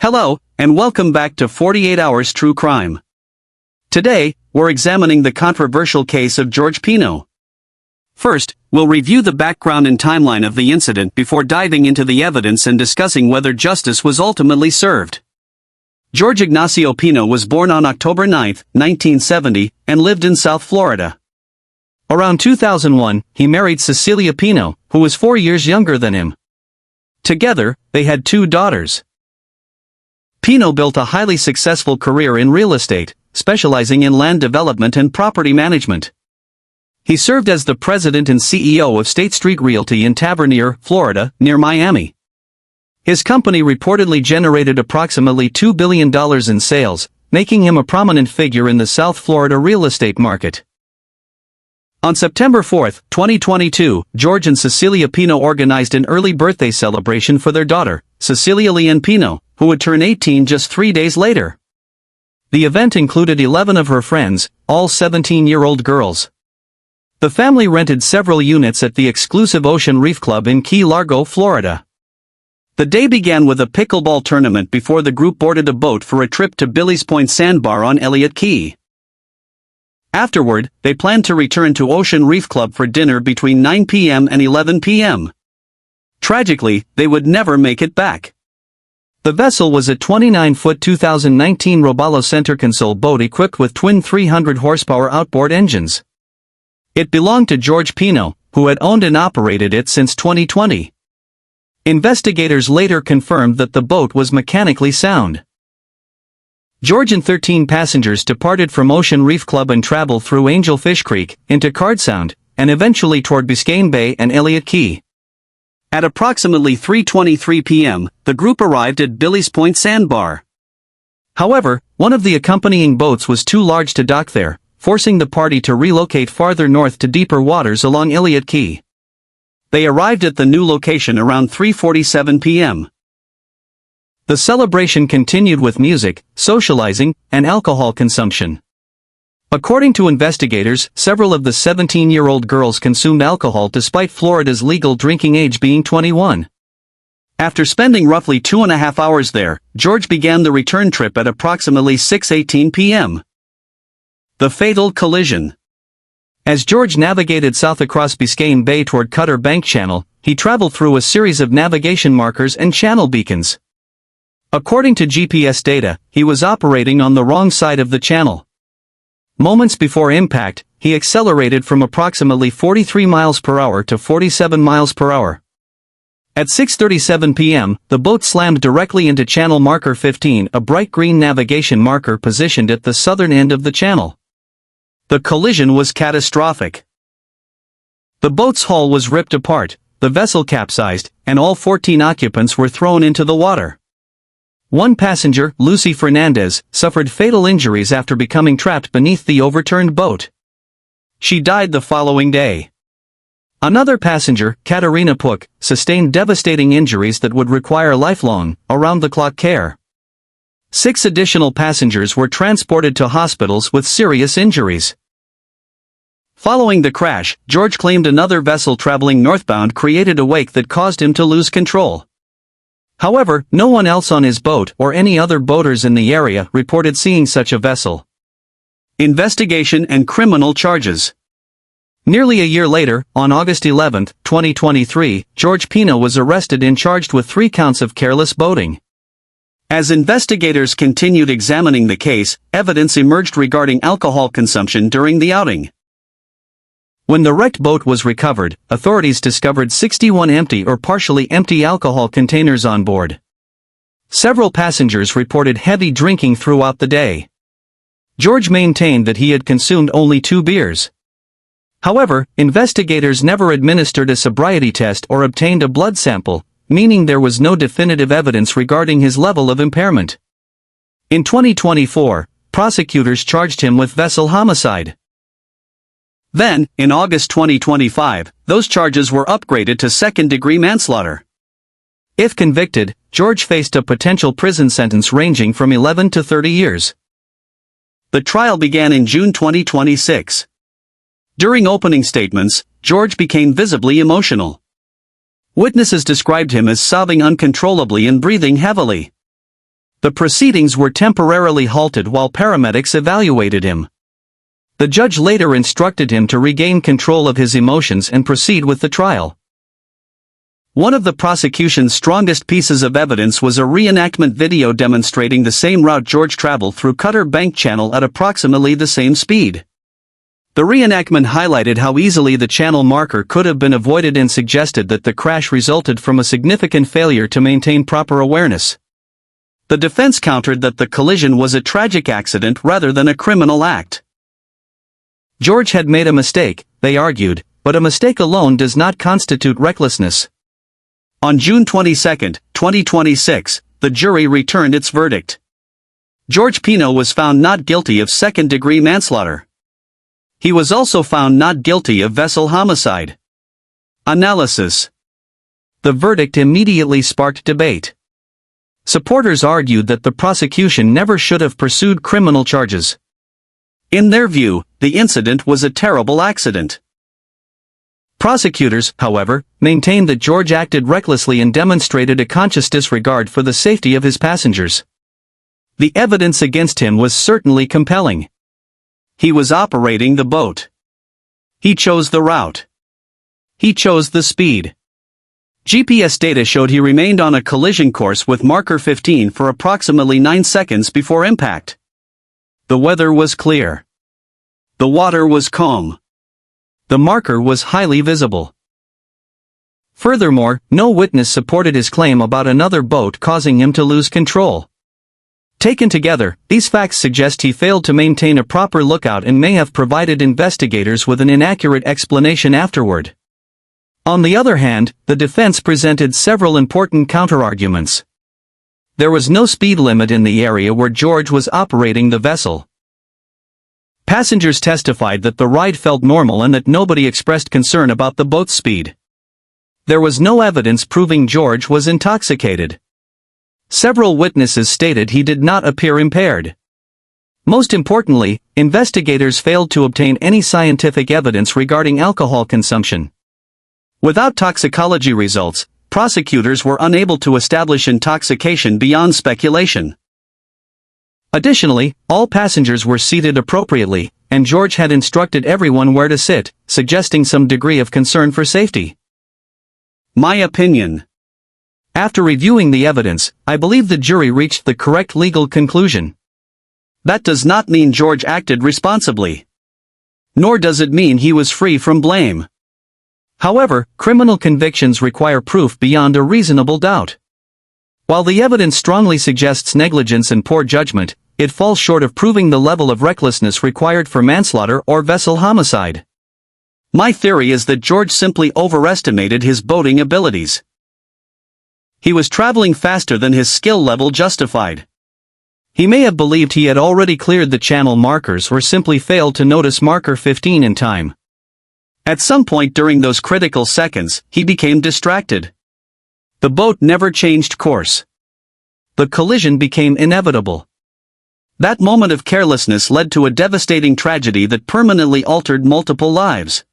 Hello, and welcome back to 48 Hours True Crime. Today, we're examining the controversial case of George Pino. First, we'll review the background and timeline of the incident before diving into the evidence and discussing whether justice was ultimately served. George Ignacio Pino was born on October 9, 1970, and lived in South Florida. Around 2001, he married Cecilia Pino, who was 4 years younger than him. Together, they had 2 daughters. Pino built a highly successful career in real estate, specializing in land development and property management. He served as the president and CEO of State Street Realty in Tavernier, Florida, near Miami. His company reportedly generated approximately $2 billion in sales, making him a prominent figure in the South Florida real estate market. On September 4, 2022, George and Cecilia Pino organized an early birthday celebration for their daughter, Cecilia Leanne Pino, who would turn 18 just 3 days later. The event included 11 of her friends, all 17-year-old girls. The family rented several units at the exclusive Ocean Reef Club in Key Largo, Florida. The day began with a pickleball tournament before the group boarded a boat for a trip to Billy's Point Sandbar on Elliott Key. Afterward, they planned to return to Ocean Reef Club for dinner between 9 p.m. and 11 p.m. Tragically, they would never make it back. The vessel was a 29-foot 2019 Robalo center console boat equipped with twin 300-horsepower outboard engines. It belonged to George Pino, who had owned and operated it since 2020. Investigators later confirmed that the boat was mechanically sound. George and 13 passengers departed from Ocean Reef Club and traveled through Angelfish Creek, into Card Sound, and eventually toward Biscayne Bay and Elliott Key. At approximately 3:23 p.m., the group arrived at Billy's Point Sandbar. However, one of the accompanying boats was too large to dock there, forcing the party to relocate farther north to deeper waters along Elliott Key. They arrived at the new location around 3:47 p.m. The celebration continued with music, socializing, and alcohol consumption. According to investigators, several of the 17-year-old girls consumed alcohol despite Florida's legal drinking age being 21. After spending roughly 2.5 hours there, George began the return trip at approximately 6:18 p.m. The fatal collision. As George navigated south across Biscayne Bay toward Cutter Bank Channel, he traveled through a series of navigation markers and channel beacons. According to GPS data, he was operating on the wrong side of the channel. Moments before impact, he accelerated from approximately 43 miles per hour to 47 miles per hour. At 6:37 p.m., the boat slammed directly into channel marker 15, a bright green navigation marker positioned at the southern end of the channel. The collision was catastrophic. The boat's hull was ripped apart, the vessel capsized, and all 14 occupants were thrown into the water. One passenger, Lucy Fernandez, suffered fatal injuries after becoming trapped beneath the overturned boat. She died the following day. Another passenger, Katarina Puk, sustained devastating injuries that would require lifelong, around-the-clock care. 6 additional passengers were transported to hospitals with serious injuries. Following the crash, George claimed another vessel traveling northbound created a wake that caused him to lose control. However, no one else on his boat or any other boaters in the area reported seeing such a vessel. Investigation and criminal charges. Nearly a year later, on August 11, 2023, George Pino was arrested and charged with 3 counts of careless boating. As investigators continued examining the case, evidence emerged regarding alcohol consumption during the outing. When the wrecked boat was recovered, authorities discovered 61 empty or partially empty alcohol containers on board. Several passengers reported heavy drinking throughout the day. George maintained that he had consumed only 2 beers. However, investigators never administered a sobriety test or obtained a blood sample, meaning there was no definitive evidence regarding his level of impairment. In 2024, prosecutors charged him with vessel homicide. Then, in August 2025, those charges were upgraded to second-degree manslaughter. If convicted, George faced a potential prison sentence ranging from 11 to 30 years. The trial began in June 2026. During opening statements, George became visibly emotional. Witnesses described him as sobbing uncontrollably and breathing heavily. The proceedings were temporarily halted while paramedics evaluated him. The judge later instructed him to regain control of his emotions and proceed with the trial. One of the prosecution's strongest pieces of evidence was a reenactment video demonstrating the same route George traveled through Cutter Bank Channel at approximately the same speed. The reenactment highlighted how easily the channel marker could have been avoided and suggested that the crash resulted from a significant failure to maintain proper awareness. The defense countered that the collision was a tragic accident rather than a criminal act. George had made a mistake, they argued, but a mistake alone does not constitute recklessness. On June 22, 2026, the jury returned its verdict. George Pino was found not guilty of second-degree manslaughter. He was also found not guilty of vessel homicide. Analysis. The verdict immediately sparked debate. Supporters argued that the prosecution never should have pursued criminal charges. In their view, the incident was a terrible accident. Prosecutors, however, maintained that George acted recklessly and demonstrated a conscious disregard for the safety of his passengers. The evidence against him was certainly compelling. He was operating the boat. He chose the route. He chose the speed. GPS data showed he remained on a collision course with marker 15 for approximately 9 seconds before impact. The weather was clear. The water was calm. The marker was highly visible. Furthermore, no witness supported his claim about another boat causing him to lose control. Taken together, these facts suggest he failed to maintain a proper lookout and may have provided investigators with an inaccurate explanation afterward. On the other hand, the defense presented several important counterarguments. There was no speed limit in the area where George was operating the vessel. Passengers testified that the ride felt normal and that nobody expressed concern about the boat's speed. There was no evidence proving George was intoxicated. Several witnesses stated he did not appear impaired. Most importantly, investigators failed to obtain any scientific evidence regarding alcohol consumption. Without toxicology results, prosecutors were unable to establish intoxication beyond speculation. Additionally, all passengers were seated appropriately, and George had instructed everyone where to sit, suggesting some degree of concern for safety. My opinion. After reviewing the evidence, I believe the jury reached the correct legal conclusion. That does not mean George acted responsibly. Nor does it mean he was free from blame. However, criminal convictions require proof beyond a reasonable doubt. While the evidence strongly suggests negligence and poor judgment, it falls short of proving the level of recklessness required for manslaughter or vessel homicide. My theory is that George simply overestimated his boating abilities. He was traveling faster than his skill level justified. He may have believed he had already cleared the channel markers or simply failed to notice marker 15 in time. At some point during those critical seconds, he became distracted. The boat never changed course. The collision became inevitable. That moment of carelessness led to a devastating tragedy that permanently altered multiple lives.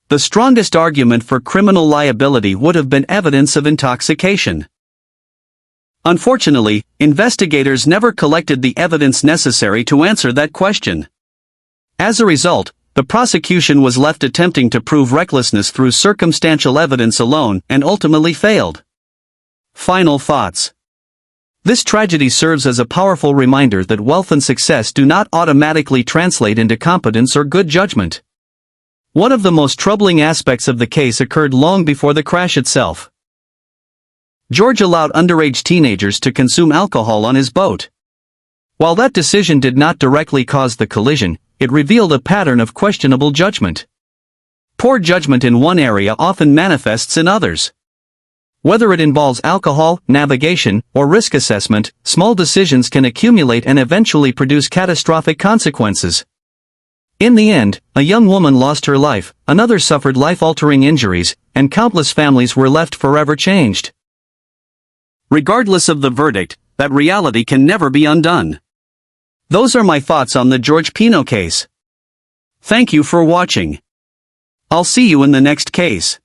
The strongest argument for criminal liability would have been evidence of intoxication. Unfortunately, investigators never collected the evidence necessary to answer that question. As a result, the prosecution was left attempting to prove recklessness through circumstantial evidence alone and ultimately failed. Final thoughts. This tragedy serves as a powerful reminder that wealth and success do not automatically translate into competence or good judgment. One of the most troubling aspects of the case occurred long before the crash itself. George allowed underage teenagers to consume alcohol on his boat. While that decision did not directly cause the collision, it revealed a pattern of questionable judgment. Poor judgment in one area often manifests in others. Whether it involves alcohol, navigation, or risk assessment, small decisions can accumulate and eventually produce catastrophic consequences. In the end, a young woman lost her life, another suffered life-altering injuries, and countless families were left forever changed. Regardless of the verdict, that reality can never be undone. Those are my thoughts on the George Pino case. Thank you for watching. I'll see you in the next case.